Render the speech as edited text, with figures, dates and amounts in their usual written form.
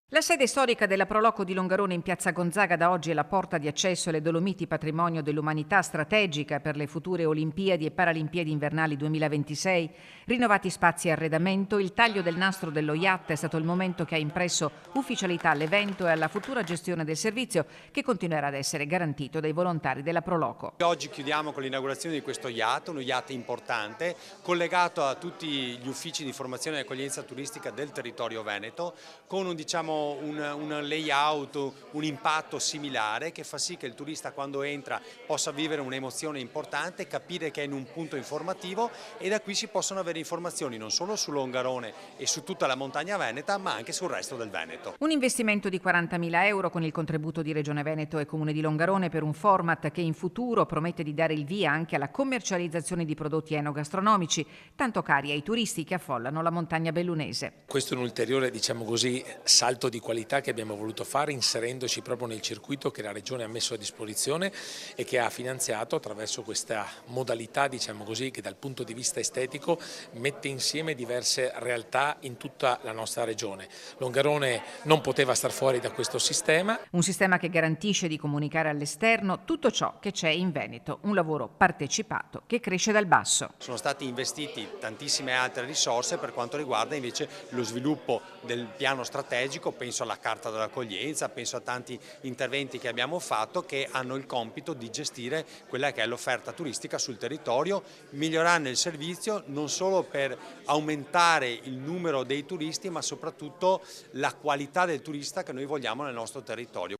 La sede storica della Proloco di Longarone in Piazza Gonzaga da oggi è la porta di accesso alle Dolomiti, patrimonio dell'umanità strategica per le future Olimpiadi e Paralimpiadi invernali 2026. Rinnovati spazi e arredamento, il taglio del nastro dello yacht è stato il momento che ha impresso ufficialità all'evento e alla futura gestione del servizio, che continuerà ad essere garantito dai volontari della Proloco. Oggi chiudiamo con l'inaugurazione di questo yacht, uno yacht importante, collegato a tutti gli uffici di formazione e accoglienza turistica del territorio veneto, con un layout, un impatto similare che fa sì che il turista quando entra possa vivere un'emozione importante, capire che è in un punto informativo e da qui si possono avere informazioni non solo su Longarone e su tutta la montagna veneta, ma anche sul resto del Veneto. Un investimento di 40.000 euro con il contributo di Regione Veneto e Comune di Longarone per un format che in futuro promette di dare il via anche alla commercializzazione di prodotti enogastronomici, tanto cari ai turisti che affollano la montagna bellunese. Questo è un ulteriore, salto di qualità che abbiamo voluto fare inserendoci proprio nel circuito che la Regione ha messo a disposizione e che ha finanziato attraverso questa modalità, che dal punto di vista estetico mette insieme diverse realtà in tutta la nostra Regione. Longarone non poteva star fuori da questo sistema. Un sistema che garantisce di comunicare all'esterno tutto ciò che c'è in Veneto, un lavoro partecipato che cresce dal basso. Sono stati investiti tantissime altre risorse per quanto riguarda invece lo sviluppo del piano strategico, penso alla carta dell'accoglienza, penso a tanti interventi che abbiamo fatto che hanno il compito di gestire quella che è l'offerta turistica sul territorio, migliorando il servizio non solo per aumentare il numero dei turisti ma soprattutto la qualità del turista che noi vogliamo nel nostro territorio.